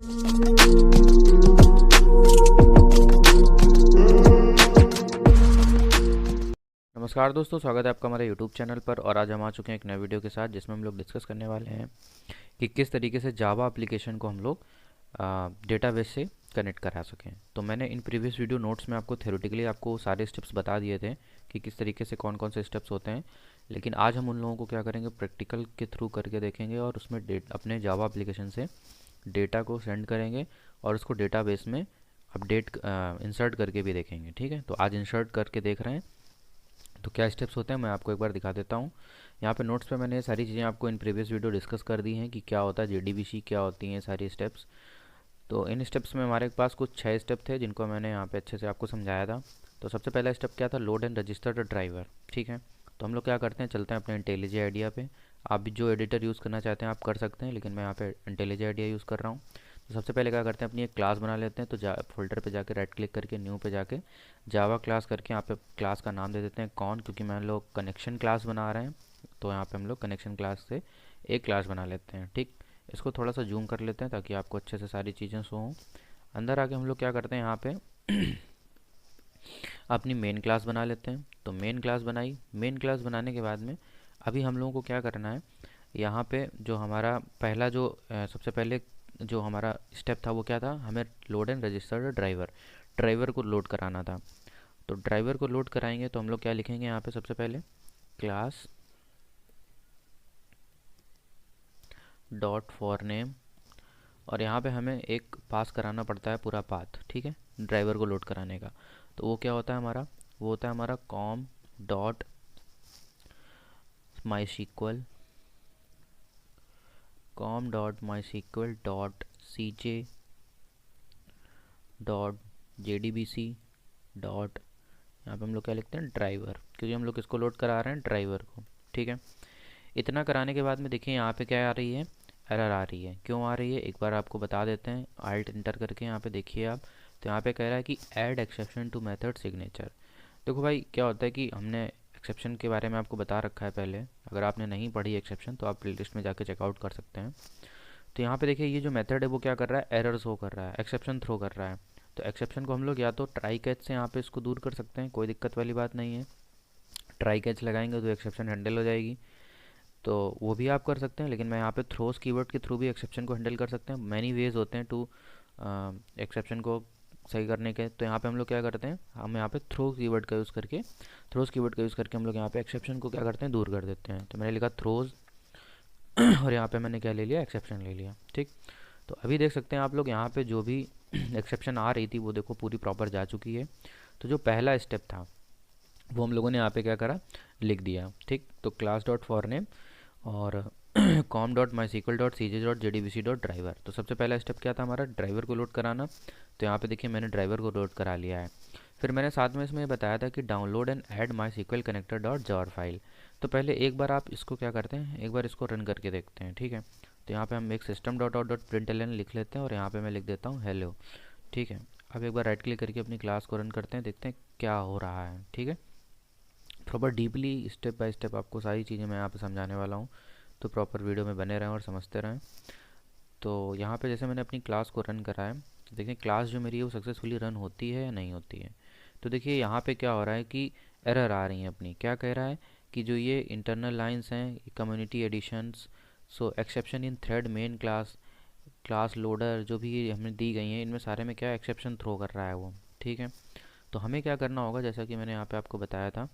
नमस्कार दोस्तों, स्वागत है आपका हमारे YouTube चैनल पर। और आज हम आ चुके हैं एक नए वीडियो के साथ, जिसमें हम लोग डिस्कस करने वाले हैं कि किस तरीके से जावा एप्लीकेशन को हम लोग डेटाबेस से कनेक्ट करा सकें। तो मैंने इन प्रीवियस वीडियो नोट्स में आपको थ्योरेटिकली आपको सारे स्टेप्स बता दिए थे कि किस तरीके से कौन कौन से स्टेप्स होते हैं, लेकिन आज हम उन लोगों को क्या करेंगे, प्रैक्टिकल के थ्रू करके देखेंगे और उसमें अपने जावा एप्लीकेशन से डेटा को सेंड करेंगे और उसको डेटाबेस में अपडेट इंसर्ट करके भी देखेंगे। ठीक है, तो आज इंसर्ट करके देख रहे हैं। तो क्या स्टेप्स होते हैं मैं आपको एक बार दिखा देता हूँ। यहाँ पे नोट्स पे मैंने ये सारी चीज़ें आपको इन प्रीवियस वीडियो डिस्कस कर दी हैं कि क्या होता है जेडीबीसी, क्या होती हैं सारी स्टेप्स। तो इन स्टेप्स में हमारे पास कुछ 6 स्टेप थे जिनको मैंने यहाँ पे अच्छे से आपको समझाया था। तो सबसे पहला स्टेप क्या था, load and register the driver. ठीक है, तो हम लोग क्या करते हैं, चलते हैं अपने इंटेलिजे आइडिया पे। आप भी जो एडिटर यूज़ करना चाहते हैं आप कर सकते हैं, लेकिन मैं यहाँ पे इंटेलिजे आइडिया यूज़ कर रहा हूँ। तो सबसे पहले क्या करते हैं, अपनी एक क्लास बना लेते हैं। तो फोल्डर पे जाके राइट क्लिक करके न्यू पे जाके जावा क्लास करके यहाँ पे क्लास का नाम दे देते हैं कौन, क्योंकि मैं लोग कनेक्शन क्लास बना रहे हैं। तो यहाँ पे हम लोग कनेक्शन क्लास से एक क्लास बना लेते हैं। ठीक, इसको थोड़ा सा जूम कर लेते हैं ताकि आपको अच्छे से सारी चीज़ें शो हों। अंदर आके हम लोग क्या करते हैं, यहाँ पे अपनी मेन क्लास बना लेते हैं। तो मेन क्लास बनाई, मेन क्लास बनाने के बाद में अभी हम लोगों को क्या करना है, यहाँ पे जो हमारा पहला जो सबसे पहले जो हमारा स्टेप था वो क्या था, हमें load and register driver, driver को लोड कराना था। तो ड्राइवर को लोड कराएंगे तो हम लोग क्या लिखेंगे यहाँ पे, सबसे पहले क्लास डॉट फॉर नेम, और यहाँ पे हमें एक पास कराना पड़ता है पूरा पाथ। ठीक है, ड्राइवर को लोड कराने का। तो वो क्या होता है हमारा, वो होता है हमारा com dot MySQL, com dot MySQL dot C J dot J D B C dot, यहाँ पे हम लोग क्या लिखते हैं, ड्राइवर, क्योंकि हम लोग इसको लोड करा रहे हैं ड्राइवर को। ठीक है, इतना कराने के बाद में देखिए यहाँ पे क्या आ रही है, एरर आ रही है। क्यों आ रही है एक बार आपको बता देते हैं, आल्ट इंटर करके यहाँ पे देखिए आप। तो यहाँ पे कह रहा है कि add exception to method signature. देखो भाई, क्या होता है कि हमने एक्सेप्शन के बारे में आपको बता रखा है पहले। अगर आपने नहीं पढ़ी एक्सेप्शन तो आप प्लेलिस्ट में जाके चेकआउट कर सकते हैं। तो यहाँ पे देखिए ये जो मेथड है वो क्या कर रहा है, एरर शो कर रहा है, एक्सेप्शन थ्रो कर रहा है। तो एक्सेप्शन को हम लोग या तो ट्राई कैच से यहाँ पे इसको दूर कर सकते हैं, कोई दिक्कत वाली बात नहीं है। ट्राई कैच लगाएंगे तो एक्सेप्शन हैंडल हो जाएगी, तो वो भी आप कर सकते हैं। लेकिन मैं यहाँ पे थ्रोस कीवर्ड के थ्रू भी एक्सेप्शन को हैंडल कर सकते हैं। मैनी वेज होते हैं टू एक्सेप्शन को सही करने के। तो यहाँ पे हम लोग क्या करते हैं, हम यहाँ पे थ्रो कीवर्ड का यूज़ करके, थ्रोस कीवर्ड का यूज़ करके हम लोग यहाँ पे एक्सेप्शन को क्या करते हैं, दूर कर देते हैं। तो मैंने लिखा थ्रोज और यहाँ पे मैंने क्या ले लिया, एक्सेप्शन ले लिया। ठीक, तो अभी देख सकते हैं आप लोग यहाँ पे जो भी एक्सेप्शन आ रही थी वो देखो पूरी प्रॉपर जा चुकी है। तो जो पहला स्टेप था वो हम लोगों ने यहाँ पे क्या करा, लिख दिया। ठीक, तो क्लास डॉट फॉर नेम और com dot MySQL dot C J dot J D B C dot driver. तो सबसे पहला स्टेप क्या था हमारा, ड्राइवर को लोड कराना। तो यहाँ पे देखिए मैंने ड्राइवर को लोड करा लिया है। फिर मैंने साथ में इसमें बताया था कि download and add MySQL connector dot jar file. तो पहले एक बार आप इसको क्या करते हैं, एक बार इसको रन करके देखते हैं। ठीक है, तो यहाँ पे हम एक system dot out dot println लिख लेते हैं और यहाँ पे मैं लिख देता हूँ हेलो। ठीक है, अब एक बार राइट क्लिक करके अपनी क्लास को रन करते हैं, देखते हैं क्या हो रहा है। ठीक है, proper deeply step by step आपको सारी चीज़ें मैं यहाँ पे समझाने वाला हूँ, तो प्रॉपर वीडियो में बने रहें और समझते रहें। तो यहाँ पे जैसे मैंने अपनी क्लास को रन करा है, तो देखिए क्लास जो मेरी है वो सक्सेसफुली रन होती है या नहीं होती है। तो देखिए यहाँ पे क्या हो रहा है कि एरर आ रही हैं अपनी। क्या कह रहा है कि जो ये इंटरनल लाइंस हैं, community editions, so exception in thread main class, class loader, जो भी ये हमें दी गई हैं इनमें सारे में क्या एक्सेप्शन थ्रो कर रहा है वो। ठीक है, तो हमें क्या करना होगा, जैसा कि मैंने यहाँ पे आपको बताया था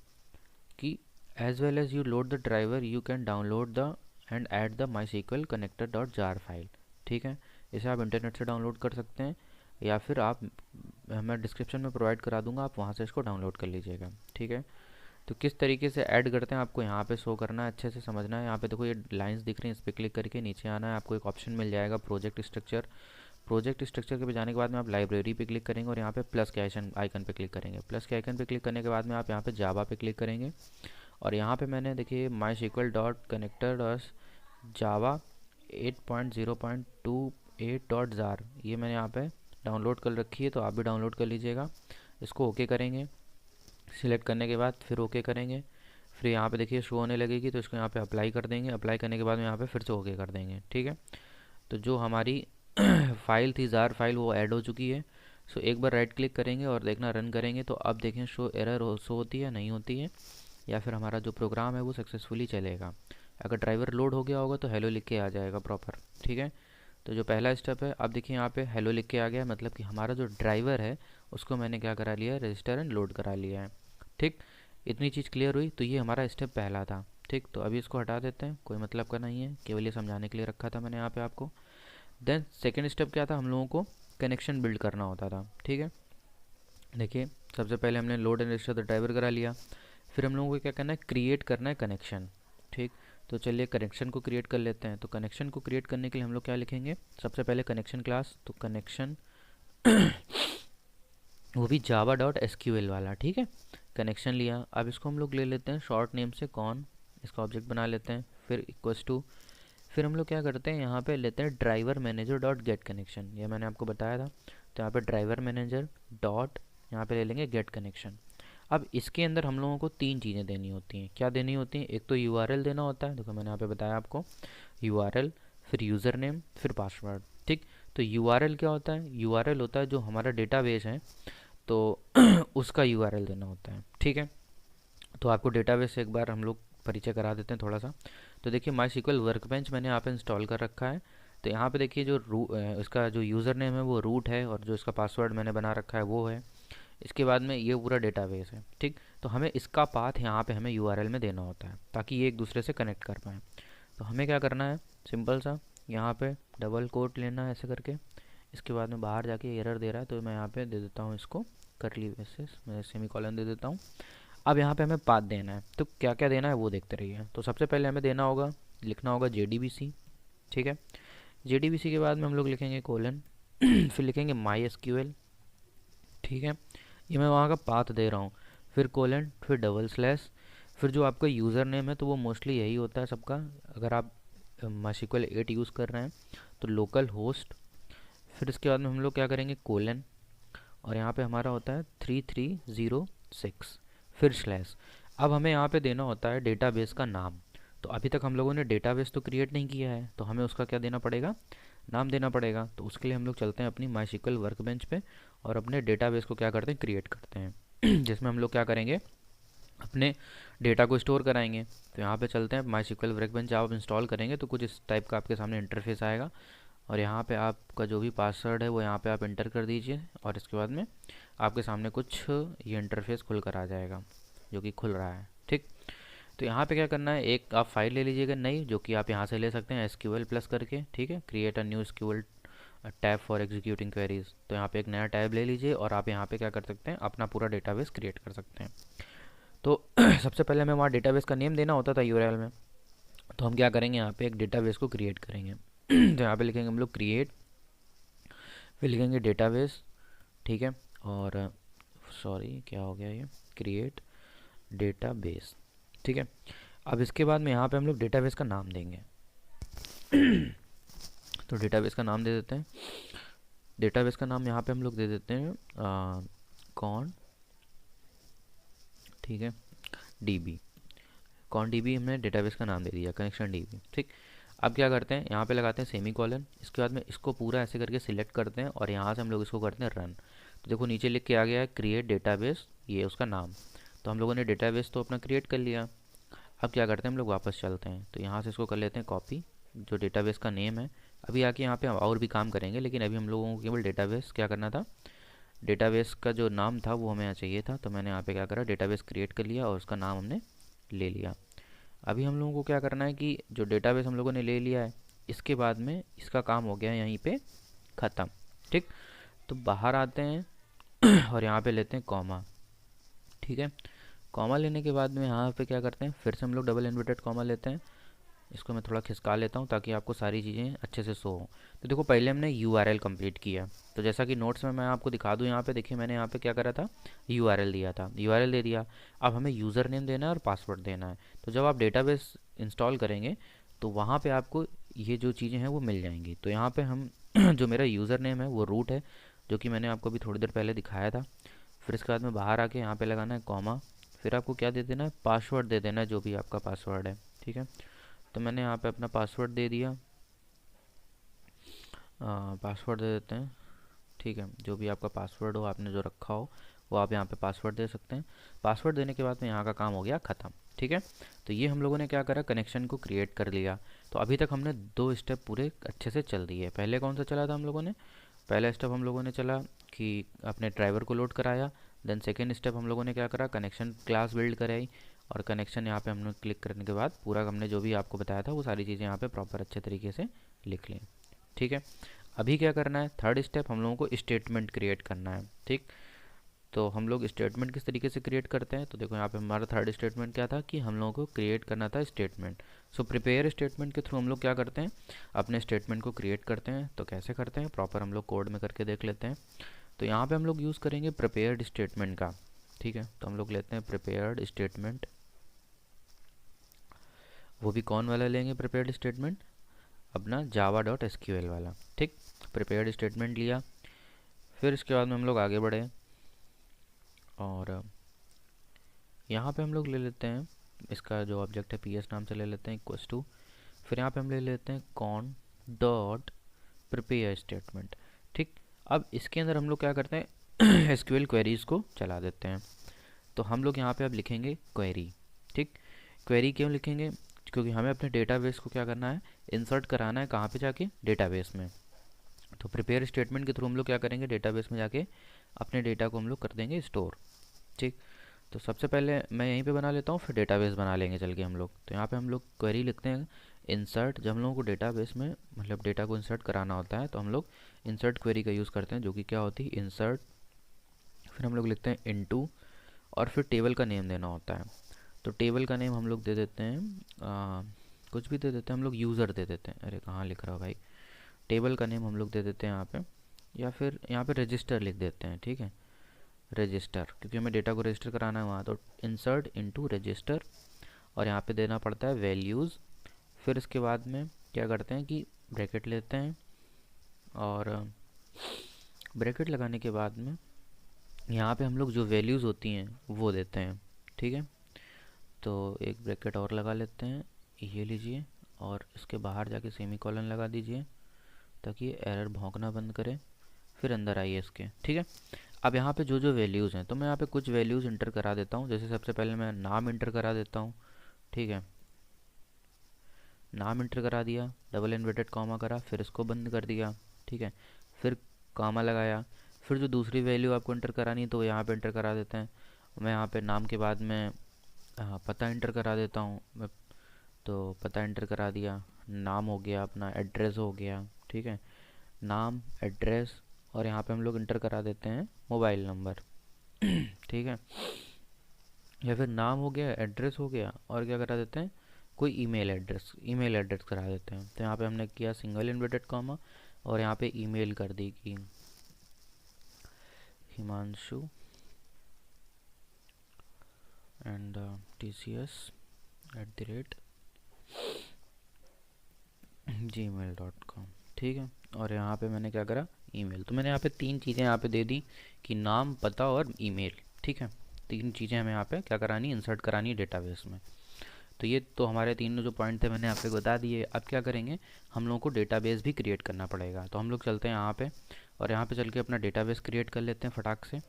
कि as well as you load the driver you can download the and add the MySQL connector dot jar file. ठीक है, इसे आप इंटरनेट से डाउनलोड कर सकते हैं या फिर आप, मैं डिस्क्रिप्शन में प्रोवाइड करा दूंगा, आप वहाँ से इसको डाउनलोड कर लीजिएगा। ठीक है, तो किस तरीके से ऐड करते हैं आपको यहाँ पे शो करना है, अच्छे से समझना है। यहाँ पे देखो ये लाइंस दिख रही हैं, इस पर क्लिक करके नीचे आना है, आपको एक ऑप्शन मिल जाएगा प्रोजेक्ट स्ट्रक्चर। प्रोजेक्ट स्ट्रक्चर के पे जाने के बाद में आप लाइब्रेरी पे क्लिक करेंगे और यहाँ पे प्लस के आइकन पे क्लिक करेंगे। प्लस के आइकन पे क्लिक करने के बाद में आप यहाँ पे जावा पे क्लिक करेंगे और यहाँ पे मैंने देखिए MySQL dot connector dot Java 8.0.28 dot jar, ये मैंने यहाँ पे डाउनलोड कर रखी है, तो आप भी डाउनलोड कर लीजिएगा। इसको ओके करेंगे, सिलेक्ट करने के बाद फिर ओके करेंगे, फिर यहाँ पे देखिए शो होने लगेगी, तो इसको यहाँ पे अप्लाई कर देंगे। अप्लाई करने के बाद में यहाँ पे फिर से ओके कर देंगे। ठीक है, तो जो हमारी फाइल थी जार फाइल, वो ऐड हो चुकी है। सो एक बार राइट क्लिक करेंगे और देखना रन करेंगे तो अब देखें शो एरर शो होती है नहीं होती है, या फिर हमारा जो प्रोग्राम है वो सक्सेसफुली चलेगा। अगर ड्राइवर लोड हो गया होगा तो हेलो लिख के आ जाएगा प्रॉपर। ठीक है, तो जो पहला स्टेप है, अब देखिए यहाँ पे हेलो लिख के आ गया, मतलब कि हमारा जो ड्राइवर है उसको मैंने क्या करा लिया है, रजिस्टर एंड लोड करा लिया है। ठीक, इतनी चीज़ क्लियर हुई, तो ये हमारा स्टेप पहला था। ठीक, तो अभी इसको हटा देते हैं, कोई मतलब का नहीं है, केवल ये समझाने के लिए रखा था मैंने यहाँ पे आपको। देन सेकेंड स्टेप क्या था, हम लोगों को कनेक्शन बिल्ड करना होता था। ठीक है, देखिए सबसे पहले हमने load and register the driver करा लिया, फिर हम लोगों को क्या करना है, क्रिएट करना है कनेक्शन। ठीक, तो चलिए कनेक्शन को क्रिएट कर लेते हैं। तो कनेक्शन को क्रिएट करने के लिए हम लोग क्या लिखेंगे, सबसे पहले कनेक्शन क्लास, तो कनेक्शन वो भी जावा डॉट एसक्यूएल वाला। ठीक है, कनेक्शन लिया, अब इसको हम लोग ले लेते हैं शॉर्ट नेम से कौन, इसका ऑब्जेक्ट बना लेते हैं, फिर इक्वल्स टू, फिर हम लोग क्या करते हैं यहाँ पे लेते हैं driver manager dot get connection, ये मैंने आपको बताया था। तो यहाँ पे ड्राइवर मैनेजर डॉट यहाँ पे ले लेंगे गेट कनेक्शन। अब इसके अंदर हम लोगों को तीन चीज़ें देनी होती हैं। क्या देनी होती हैं, एक तो यूआरएल देना होता है, देखो मैंने यहाँ पे बताया आपको यूआरएल, फिर यूज़र नेम, फिर पासवर्ड। ठीक, तो यूआरएल क्या होता है, यूआरएल होता है जो हमारा डेटाबेस है, तो उसका यूआरएल देना होता है। ठीक है, तो आपको डेटाबेस से एक बार हम लोग परिचय करा देते हैं थोड़ा सा। तो देखिए माई सिक्वल वर्कबेंच मैंने यहाँ पे इंस्टॉल कर रखा है। तो यहाँ पे देखिए जो इसका जो यूज़र नेम है वो रूट है, और जो इसका पासवर्ड मैंने बना रखा है वो है। इसके बाद में ये पूरा डेटाबेस है। ठीक, तो हमें इसका पाथ यहाँ पे हमें यूआरएल में देना होता है ताकि ये एक दूसरे से कनेक्ट कर पाएँ। तो हमें क्या करना है, सिंपल सा यहाँ पे डबल कोट लेना है ऐसे करके। इसके बाद में बाहर जाके एरर दे रहा है तो मैं यहाँ पे दे देता हूँ इसको करली ब्रेसेस, मैं सेमी कॉलन दे देता हूँ। अब यहाँ पे हमें पाथ देना है, तो क्या क्या देना है वो देखते रहिए। तो सबसे पहले हमें देना होगा, लिखना होगा JDBC। ठीक है, JDBC के बाद में हम लोग लिखेंगे कोलन फिर लिखेंगे MySQL। ठीक है, ये मैं वहाँ का पाथ दे रहा हूँ, फिर कोलन, फिर डबल स्लैश, फिर जो आपका यूज़र नेम है तो वो मोस्टली यही होता है सबका। अगर आप MySQL 8 यूज़ कर रहे हैं तो लोकल होस्ट, फिर इसके बाद में हम लोग क्या करेंगे कोलन, और यहाँ पे हमारा होता है 3306, फिर स्लैश। अब हमें यहाँ पे देना होता है डेटाबेस का नाम। तो अभी तक हम लोगों ने डेटाबेस तो क्रिएट नहीं किया है, तो हमें उसका क्या देना पड़ेगा, नाम देना पड़ेगा। तो उसके लिए हम लोग चलते हैं अपनी MySQL वर्कबेंच पे और अपने डेटाबेस को क्या करते हैं, क्रिएट करते हैं जिसमें हम लोग क्या करेंगे, अपने डेटा को स्टोर कराएंगे। तो यहाँ पे चलते हैं MySQL वर्कबेंच, जब आप इंस्टॉल करेंगे तो कुछ इस टाइप का आपके सामने इंटरफेस आएगा, और यहाँ पे आपका जो भी पासवर्ड है वो यहाँ पे आप इंटर कर दीजिए, और इसके बाद में आपके सामने कुछ ये इंटरफेस खुल कर आ जाएगा, जो कि खुल रहा है। ठीक, तो यहाँ पे क्या करना है, एक आप फाइल ले लीजिएगा नई, जो कि आप यहाँ से ले सकते हैं SQL प्लस करके। ठीक है, create a new SQL tab for executing queries. तो यहाँ पे एक नया टैब ले लीजिए और आप यहाँ पे क्या कर सकते हैं, अपना पूरा डेटाबेस क्रिएट कर सकते हैं। तो सबसे पहले हमें वहाँ डेटाबेस का नेम देना होता था यूआरएल में, तो हम क्या करेंगे, यहाँ पे एक डेटाबेस को क्रिएट करेंगे तो यहाँ पे लिखेंगे हम लोग क्रिएट, फिर लिखेंगे डेटाबेस। ठीक है, और सॉरी क्या हो गया, ये क्रिएट डेटाबेस। ठीक है, अब इसके बाद में यहाँ पे हम लोग डेटाबेस का नाम देंगे तो डेटाबेस का नाम दे देते हैं। डेटाबेस का नाम यहाँ पे हम लोग दे देते हैं कॉन। ठीक है, DB, कॉन DB हमने डेटाबेस का नाम दे दिया, कनेक्शन DB। ठीक, अब क्या करते हैं, यहाँ पे लगाते हैं सेमी कॉलन, इसके बाद में इसको पूरा ऐसे करके सिलेक्ट करते हैं और यहाँ से हम लोग इसको करते हैं रन। तो देखो नीचे लिख के आ गया है क्रिएट डेटाबेस, ये उसका नाम। तो हम लोगों ने डेटाबेस तो अपना क्रिएट कर लिया। अब क्या करते हैं, हम लोग वापस चलते हैं, तो यहाँ से इसको कर लेते हैं कॉपी, जो डेटाबेस का नेम है। अभी आके यहाँ पे हम और भी काम करेंगे, लेकिन अभी हम लोगों को केवल डेटाबेस क्या करना था, डेटाबेस का जो नाम था वो हमें यहाँ चाहिए था। तो मैंने यहाँ पे क्या करा, डेटाबेस क्रिएट कर लिया और उसका नाम हमने ले लिया। अभी हम लोगों को क्या करना है कि जो डेटाबेस हम लोगों ने ले लिया है, इसके बाद में इसका काम हो गया यहीं पे ख़त्म। ठीक, तो बाहर आते हैं और यहाँ पे लेते हैं कॉमा। ठीक है, कॉमा लेने के बाद में यहाँ पे क्या करते हैं, फिर से हम लोग डबल इन्वर्टेड कॉमा लेते हैं। इसको मैं थोड़ा खिसका लेता हूँ ताकि आपको सारी चीज़ें अच्छे से शो हो। तो देखो पहले हमने यूआरएल कंप्लीट किया, तो जैसा कि नोट्स में मैं आपको दिखा दूँ, यहाँ पे देखिए मैंने यहाँ पे क्या करा था, यूआरएल दिया था, यूआरएल दे दिया। अब हमें यूज़र नेम देना है और पासवर्ड देना है। तो जब आप डेटाबेस इंस्टॉल करेंगे तो वहाँ पर आपको ये जो चीज़ें हैं वो मिल जाएंगी। तो यहाँ पर हम जो मेरा यूज़र नेम है वो रूट है, जो कि मैंने आपको अभी थोड़ी देर पहले दिखाया था। फिर इसके बाद में बाहर आके यहाँ पे लगाना है कॉमा, फिर आपको क्या दे देना है, पासवर्ड दे देना है, जो भी आपका पासवर्ड है। ठीक है, तो मैंने यहाँ पे अपना पासवर्ड दे दिया, पासवर्ड दे देते हैं। ठीक है, जो भी आपका पासवर्ड हो, आपने जो रखा हो वो आप यहाँ पे पासवर्ड दे सकते हैं। पासवर्ड देने के बाद में यहाँ का काम हो गया ख़त्म। ठीक है, तो ये हम लोगों ने क्या करा, कनेक्शन को क्रिएट कर लिया। तो अभी तक हमने 2 स्टेप पूरे अच्छे से चल दिए। पहले कौन सा चला था हम लोगों ने, पहला स्टेप हम लोगों ने चला कि अपने ड्राइवर को लोड कराया। देन सेकेंड स्टेप हम लोगों ने क्या करा, कनेक्शन क्लास बिल्ड कराई। और कनेक्शन यहाँ पे हमने क्लिक करने के बाद पूरा हमने जो भी आपको बताया था वो सारी चीज़ें यहाँ पे प्रॉपर अच्छे तरीके से लिख ली। ठीक है, अभी क्या करना है, थर्ड स्टेप हम लोगों को स्टेटमेंट क्रिएट करना है। ठीक, तो हम लोग स्टेटमेंट किस तरीके से क्रिएट करते हैं, तो देखो यहाँ पे हमारा थर्ड स्टेटमेंट क्या था कि हम लोगों को क्रिएट करना था स्टेटमेंट। सो प्रिपेयर स्टेटमेंट के थ्रू हम लोग क्या करते हैं, अपने स्टेटमेंट को क्रिएट करते हैं। तो कैसे करते हैं, प्रॉपर हम लोग कोड में करके देख लेते हैं। तो यहाँ पे हम लोग यूज़ करेंगे प्रिपेयर्ड स्टेटमेंट का। ठीक है, तो हम लोग लेते हैं प्रिपेयर्ड स्टेटमेंट। वो भी कौन वाला लेंगे प्रिपेयर्ड स्टेटमेंट, अपना java.sql वाला। ठीक, प्रिपेयर्ड स्टेटमेंट लिया। फिर इसके बाद में हम लोग आगे बढ़े और यहाँ पे हम लोग ले लेते हैं इसका जो ऑब्जेक्ट है PS नाम से ले लेते हैं इक्वल्स टू। फिर यहाँ पे हम ले लेते हैं कॉन डॉट प्रिपेयर स्टेटमेंट। ठीक, अब इसके अंदर हम लोग क्या करते हैं SQL क्वेरीज़ को चला देते हैं। तो हम लोग यहाँ पे अब लिखेंगे क्वेरी। ठीक, क्वेरी क्यों लिखेंगे, क्योंकि हमें अपने डेटाबेस को क्या करना है, इंसर्ट कराना है कहाँ पे जाके, डेटाबेस में। तो प्रिपेयर स्टेटमेंट के थ्रू हम लोग क्या करेंगे, डेटाबेस में जाके अपने डेटा को हम लोग कर देंगे स्टोर। ठीक, तो सबसे पहले मैं यहीं पे बना लेता हूँ, फिर डेटाबेस बना लेंगे चल के हम लोग। तो यहाँ पे हम लोग क्वेरी लिखते हैं इंसर्ट। जब हम लोगों को डेटाबेस में मतलब डेटा को इंसर्ट कराना होता है तो हम लोग इंसर्ट क्वेरी का यूज़ करते हैं, जो कि क्या होती है इंसर्ट, फिर हम लोग लिखते हैं इनटू, और फिर टेबल का नेम देना होता है। तो टेबल का नेम हम लोग दे देते हैं कुछ भी दे देते हैं, हम लोग यूज़र दे देते हैं। अरे कहाँ लिख रहा हो भाई, टेबल का नेम हम लोग दे देते हैं यहाँ पे, या फिर यहाँ पे रजिस्टर लिख देते हैं। ठीक है, रजिस्टर, क्योंकि हमें डेटा को रजिस्टर कराना है वहाँ। तो इंसर्ट इनटू रजिस्टर, और यहाँ पे देना पड़ता है वैल्यूज़। फिर इसके बाद में क्या करते हैं कि ब्रैकेट लेते हैं, और ब्रैकेट लगाने के बाद में यहाँ पे हम लोग जो वैल्यूज़ होती हैं वो देते हैं। ठीक है, तो एक ब्रैकेट और लगा लेते हैं, ये लीजिए, और इसके बाहर जाके सेमी कॉलन लगा दीजिए ताकि ये एरर भौंकना बंद करे। फिर अंदर आइए इसके। ठीक है, अब यहाँ पे जो जो वैल्यूज़ हैं, तो मैं यहाँ पे कुछ वैल्यूज़ इंटर करा देता हूँ। जैसे सबसे पहले मैं नाम इंटर करा देता हूँ। ठीक है, नाम इंटर करा दिया, डबल इन्वर्टेड कॉमा करा, फिर इसको बंद कर दिया। ठीक है, फिर कॉमा लगाया। फिर जो दूसरी वैल्यू आपको इंटर करानी है तो वो यहाँ पे इंटर करा देते हैं। मैं यहाँ पे नाम के बाद में पता इंटर करा देता हूँ मैं। तो पता इंटर करा दिया, नाम हो गया अपना, एड्रेस हो गया। ठीक है, नाम, एड्रेस, और यहाँ पे हम लोग इंटर करा देते हैं मोबाइल नंबर। ठीक है, या फिर नाम हो गया, एड्रेस हो गया, और क्या करा देते हैं, कोई ईमेल एड्रेस करा देते हैं। तो यहाँ पे हमने किया सिंगल इन्वर्टेड कॉमा, और यहाँ पे ईमेल कर दी कि हिमांशु एंड tcs@gmail.com। ठीक है, और यहाँ पे मैंने क्या करा, ईमेल। तो मैंने यहाँ पे 3 चीज़ें यहाँ पे दे दी कि नाम, पता और ईमेल। ठीक है, 3 चीज़ें हमें यहाँ पे क्या करानी, इंसर्ट करानी है डेटाबेस में। तो ये तो हमारे 3 जो पॉइंट थे मैंने आपको बता दिए। अब क्या करेंगे, हम लोगों को डेटाबेस भी क्रिएट करना पड़ेगा। तो हम लोग चलते हैं यहाँ पे, और यहाँ पे चल के अपना डेटाबेस क्रिएट कर लेते हैं फटाक से।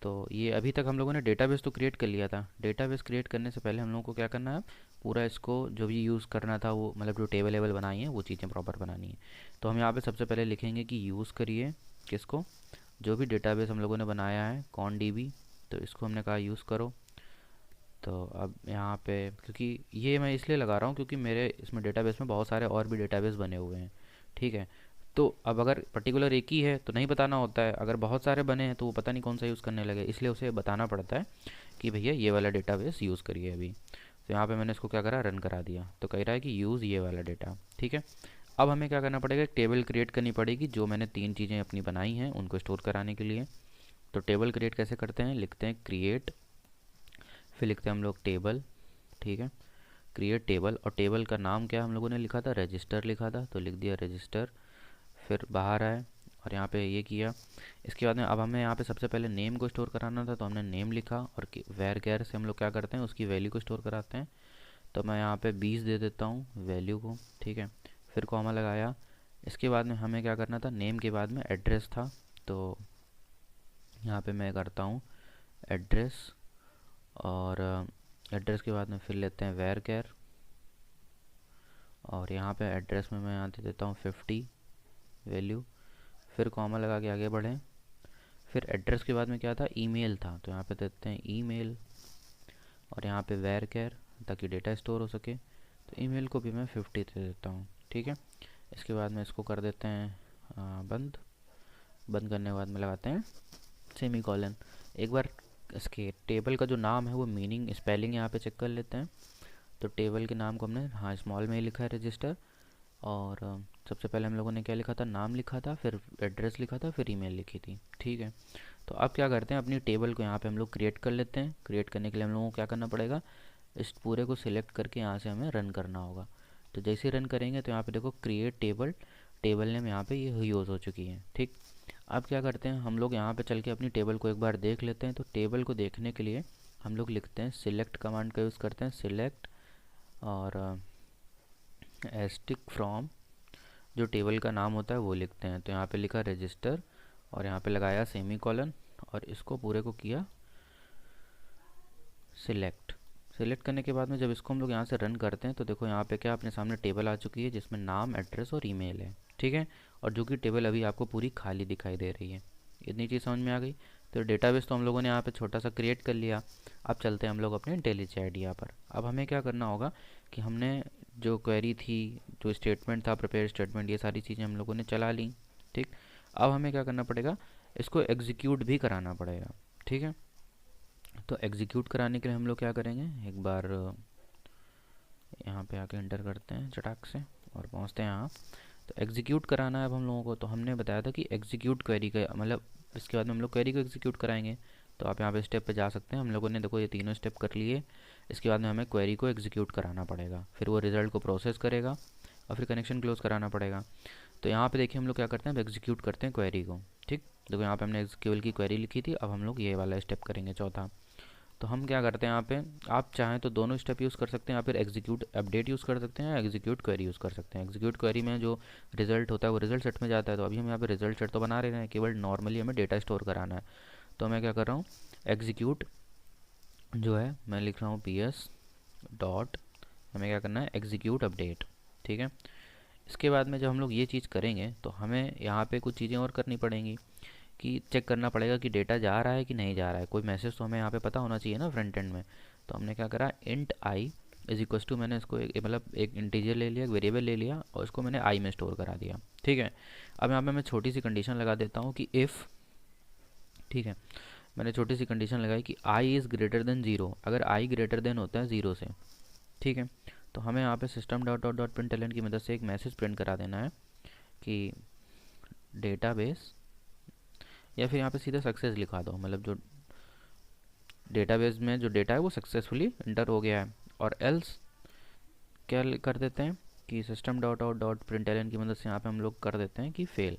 तो ये अभी तक हम लोगों ने डेटाबेस तो क्रिएट कर लिया था। डेटाबेस क्रिएट करने से पहले हम लोगों को क्या करना है, पूरा इसको जो भी यूज़ करना था वो मतलब जो टेबल लेवल बनाई है वो चीज़ें प्रॉपर बनानी है। तो हम यहाँ पे सबसे पहले लिखेंगे कि यूज़ करिए किसको, जो भी डेटाबेस हम लोगों ने बनाया है कॉन डीबी, तो इसको हमने कहा यूज़ करो। तो अब यहाँ पे क्योंकि ये मैं इसलिए लगा रहा हूँ क्योंकि मेरे इसमें डेटाबेस में बहुत सारे और भी डेटाबेस बने हुए हैं। ठीक है, तो अब अगर पर्टिकुलर एक ही है तो नहीं बताना होता है, अगर बहुत सारे बने हैं तो वो पता नहीं कौन सा यूज़ करने लगे, इसलिए उसे बताना पड़ता है कि भैया ये वाला डेटाबेस यूज़ करिए अभी। तो यहाँ पे मैंने इसको क्या करा, रन करा दिया। तो कह रहा है कि यूज़ ये वाला डेटा। ठीक है, अब हमें क्या करना पड़ेगा, एक टेबल क्रिएट करनी पड़ेगी जो मैंने 3 चीज़ें अपनी बनाई हैं उनको स्टोर कराने के लिए। तो टेबल क्रिएट कैसे करते हैं, लिखते हैं क्रिएट, फिर लिखते हैं हम लोग टेबल। ठीक है, क्रिएट टेबल, और टेबल का नाम क्या हम लोगों ने लिखा था, रजिस्टर लिखा था, तो लिख दिया रजिस्टर। फिर बाहर आए और यहाँ पे ये किया। इसके बाद में अब हमें यहाँ पे सबसे पहले नेम को स्टोर कराना था, तो हमने नेम लिखा, और वेर कैर से हम लोग क्या करते हैं, उसकी वैल्यू को स्टोर कराते हैं। तो मैं यहाँ पे 20 दे देता हूँ वैल्यू को। ठीक है, फिर कॉमा लगाया, इसके बाद में हमें क्या करना था, नेम के बाद में एड्रेस था, तो यहाँ पे मैं करता हूँ एड्रेस, और एड्रेस के बाद में फिर लेते हैं वेयर केयर, और यहाँ पे एड्रेस में मैं यहाँ दे देता हूँ 50 वैल्यू, फिर कॉमा लगा के आगे बढ़ें। फिर एड्रेस के बाद में क्या था, ईमेल था, तो यहाँ पे देते हैं ईमेल, और यहाँ पे वेयर केयर ताकि डेटा स्टोर हो सके, तो ईमेल को भी मैं 50 दे देता हूँ। ठीक है, इसके बाद में इसको कर देते हैं बंद। बंद करने के बाद में लगाते हैं सेमी कॉलन। एक बार इसके टेबल का जो नाम है वो मीनिंग स्पेलिंग यहाँ पे चेक कर लेते हैं। तो टेबल के नाम को हमने हाँ स्मॉल में ही लिखा है रजिस्टर, और सबसे पहले हम लोगों ने क्या लिखा था, नाम लिखा था, फिर एड्रेस लिखा था, फिर ईमेल लिखी थी। ठीक है, तो अब क्या करते हैं, अपनी टेबल को यहाँ पे हम लोग क्रिएट कर लेते हैं। क्रिएट करने के लिए हम लोगों को क्या करना पड़ेगा, इस पूरे को सिलेक्ट करके यहाँ से हमें रन करना होगा। तो जैसे ही रन करेंगे तो यहाँ पे देखो क्रिएट टेबल, टेबल नेम यहाँ पे ये यूज़ हो चुकी है। ठीक, अब क्या करते हैं, हम लोग यहाँ पे चल के अपनी टेबल को एक बार देख लेते हैं। तो टेबल को देखने के लिए हम लोग लिखते हैं सिलेक्ट कमांड का यूज़ करते हैं, सिलेक्ट और एस्टिक फ्रॉम, जो टेबल का नाम होता है वो लिखते हैं। तो यहाँ पे लिखा रजिस्टर, और यहाँ पे लगाया सेमी कॉलन, और इसको पूरे को किया सिलेक्ट। सिलेक्ट करने के बाद में जब इसको हम लोग यहाँ से रन करते हैं तो देखो यहाँ पे क्या अपने सामने टेबल आ चुकी है जिसमें नाम, एड्रेस और ईमेल है। ठीक है, और जो कि टेबल अभी आपको पूरी खाली दिखाई दे रही है। इतनी चीज़ समझ में आ गई। तो डेटाबेस तो हम लोगों ने यहाँ पे छोटा सा क्रिएट कर लिया। अब चलते हैं हम लोग अपने इंटेलिजेंट आइडिया पर। अब हमें क्या करना होगा कि हमने जो क्वेरी थी, जो स्टेटमेंट था, प्रिपेयर स्टेटमेंट, ये सारी चीज़ें हम लोगों ने चला ली। ठीक, अब हमें क्या करना पड़ेगा, इसको एग्जीक्यूट भी कराना पड़ेगा। ठीक है, तो एग्जीक्यूट कराने के लिए हम लोग क्या करेंगे, एक बार यहाँ पे आके एंटर करते हैं चटाक से और पहुँचते हैं यहाँ। तो एग्जीक्यूट कराना है अब हम लोगों को, तो हमने बताया था कि एग्जीक्यूट क्वेरी का मतलब इसके बाद में हम लोग क्वेरी को एग्जीक्यूट कराएंगे। तो आप यहाँ पे स्टेप पे जा सकते हैं। हम लोगों ने देखो ये तीनों स्टेप कर लिए। इसके बाद में हमें क्वेरी को एग्जीक्यूट कराना पड़ेगा, फिर वो रिज़ल्ट को प्रोसेस करेगा और फिर कनेक्शन क्लोज कराना पड़ेगा। तो यहाँ पे देखिए हम लोग क्या करते हैं, अब एग्जीक्यूट करते हैं क्वेरी को। ठीक, देखो यहाँ पे हमने एसक्यूएल की क्वेरी लिखी थी, अब हम लोग ये वाला स्टेप करेंगे चौथा। तो हम क्या करते हैं यहाँ पे, आप चाहें तो दोनों स्टेप यूज़ कर सकते हैं, या फिर एग्जीक्यूट अपडेट यूज़ कर सकते हैं, या एग्जीक्यूट क्वेरी यूज़ कर सकते हैं। एग्जीक्यूट क्वेरी में जो रिजल्ट होता है वो रिजल्ट सेट में जाता है। तो अभी हम यहाँ पे रिजल्ट सेट तो बना रहे हैं, केवल नॉर्मली हमें डेटा स्टोर कराना है। तो मैं क्या कर रहा हूँ, एग्जीक्यूट जो है मैं लिख रहा हूँ PS डॉट, हमें क्या करना है, एग्जीक्यूट अपडेट। ठीक है, इसके बाद में जब हम लोग ये चीज़ करेंगे तो हमें यहाँ पे कुछ चीज़ें और करनी पड़ेंगी कि चेक करना पड़ेगा कि डेटा जा रहा है कि नहीं जा रहा है। कोई मैसेज तो हमें यहाँ पे पता होना चाहिए ना फ्रंट एंड में। तो हमने क्या करा, int I is equals to, मैंने इसको मतलब एक इंटीजर ले लिया, एक वेरिएबल ले लिया, और इसको मैंने आई में स्टोर करा दिया। ठीक है, अब यहाँ पे मैं छोटी सी कंडीशन लगा देता हूँ कि इफ़, ठीक है, मैंने छोटी सी कंडीशन लगाई कि I is greater than zero, अगर आई ग्रेटर देन होता है ज़ीरो से। ठीक है, तो हमें यहाँ पे system dot dot dot println की मदद से एक मैसेज प्रिंट करा देना है कि डेटाबेस, या फिर यहाँ पे सीधा सक्सेस लिखा दो, मतलब जो डेटाबेस में जो डेटा है वो सक्सेसफुली इंटर हो गया है। और एल्स क्या कर देते हैं कि system dot out dot println की मदद से यहाँ पे हम लोग कर देते हैं कि फेल।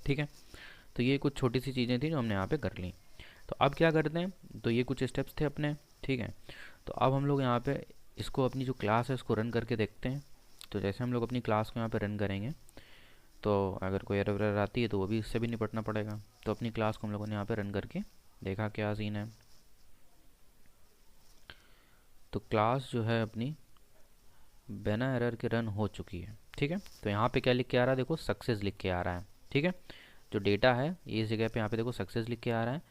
ठीक है, तो ये कुछ छोटी सी चीज़ें थी जो हमने यहाँ पे कर ली। तो अब क्या करते हैं, तो ये कुछ स्टेप्स थे अपने। ठीक है, तो अब हम लोग यहाँ पे इसको अपनी जो क्लास है उसको रन करके देखते हैं। तो जैसे हम लोग अपनी क्लास को यहाँ पे रन करेंगे तो अगर कोई एरर वेरर आती है तो वो भी इससे भी निपटना पड़ेगा। तो अपनी क्लास को हम लोगों ने यहाँ पे रन करके देखा क्या सीन है। तो क्लास जो है अपनी बिना एरर के रन हो चुकी है। ठीक है, तो यहाँ पे क्या लिख के आ रहा है, देखो सक्सेस लिख के आ रहा है। ठीक है, जो डेटा है ये इस जगह पे यहाँ पे देखो सक्सेस लिख के आ रहा है,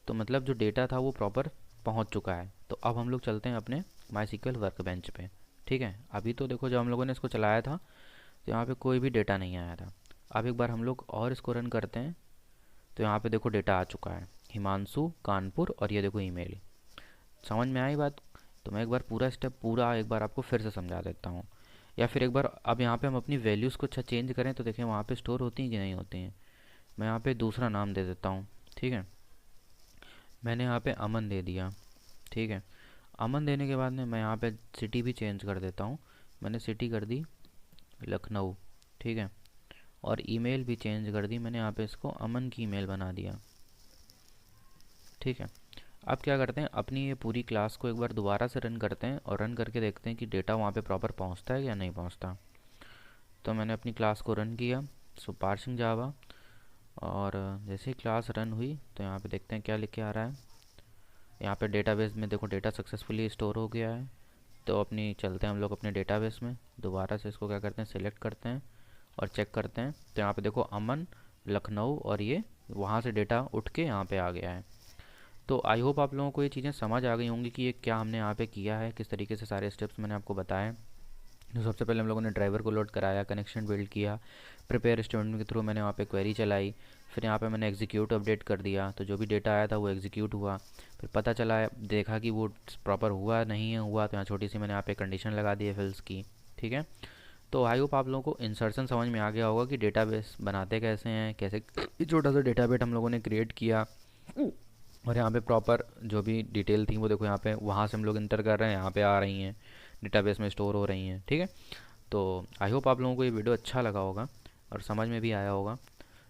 तो मतलब जो डेटा था वो प्रॉपर पहुँच चुका है। तो अब हम लोग चलते हैं अपने MySQL वर्कबेंच पे। ठीक है, अभी तो देखो जब हम लोगों ने इसको चलाया था तो यहाँ पे कोई भी डेटा नहीं आया था। अब एक बार हम लोग और इसको रन करते हैं तो यहाँ पे देखो डेटा आ चुका है, हिमांशु कानपुर, और ये देखो ईमेल। समझ में आई बात? तो मैं एक बार पूरा स्टेप पूरा एक बार आपको फिर से समझा देता हूँ, या फिर एक बार अब यहाँ पे हम अपनी वैल्यूज़ को अच्छा चेंज करें तो देखें वहाँ पे स्टोर होती हैं कि नहीं होती हैं। मैं यहाँ पे दूसरा नाम दे देता हूँ। ठीक है, मैंने यहाँ पे अमन दे दिया। ठीक है, अमन देने के बाद में मैं यहाँ पे सिटी भी चेंज कर देता हूँ। मैंने सिटी कर दी लखनऊ। ठीक है, और ईमेल भी चेंज कर दी, मैंने यहाँ पे इसको अमन की ईमेल बना दिया। ठीक है, अब क्या करते हैं, अपनी ये पूरी क्लास को एक बार दोबारा से रन करते हैं और रन करके देखते हैं कि डेटा वहाँ पे प्रॉपर पहुँचता है या नहीं पहुँचता। तो मैंने अपनी क्लास को रन किया, सो पार्सिंग जावा, और जैसे ही क्लास रन हुई तो यहाँ पे देखते हैं क्या लिख के आ रहा है। यहाँ पे डेटाबेस में देखो डेटा सक्सेसफुली स्टोर हो गया है। तो अपनी चलते हैं हम लोग अपने डेटाबेस में, दोबारा से इसको क्या करते हैं, सिलेक्ट करते हैं और चेक करते हैं। तो यहाँ पे देखो अमन, लखनऊ, और ये वहाँ से डेटा उठ के यहाँ पे आ गया है। तो आई होप आप लोगों को ये चीज़ें समझ आ गई होंगी कि ये क्या हमने यहाँ पे किया है, किस तरीके से सारे स्टेप्स मैंने आपको बताए। तो सबसे पहले हम लोगों ने ड्राइवर को लोड कराया, कनेक्शन बिल्ड किया, प्रिपेयर स्टेटमेंट के थ्रू मैंने वहाँ पे क्वेरी चलाई, फिर यहाँ पे मैंने एग्जीक्यूट अपडेट कर दिया, तो जो भी डेटा आया था वो एग्जीक्यूट हुआ। फिर पता चला, देखा कि वो प्रॉपर हुआ नहीं है हुआ, तो यहाँ छोटी सी मैंने यहाँ पे कंडीशन लगा दी है फिल्स की। ठीक है, तो आई होप आप लोगों को इंसर्शन समझ में आ गया होगा कि डेटाबेस बनाते कैसे हैं, कैसे छोटा सा डेटाबेस हम लोगों ने क्रिएट किया। और यहाँ पे प्रॉपर जो भी डिटेल थी वो देखो यहाँ पे, वहाँ से हम लोग इंटर कर रहे हैं, यहाँ पे आ रही हैं, डेटाबेस में स्टोर हो रही हैं। ठीक है, तो आई होप आप लोगों को ये वीडियो अच्छा लगा होगा और समझ में भी आया होगा।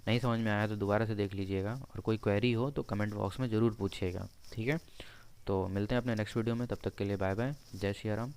नहीं समझ में आया तो दोबारा से देख लीजिएगा, और कोई क्वेरी हो तो कमेंट बॉक्स में ज़रूर पूछिएगा। ठीक है, तो मिलते हैं अपने नेक्स्ट वीडियो में, तब तक के लिए बाय बाय, जय श्री राम।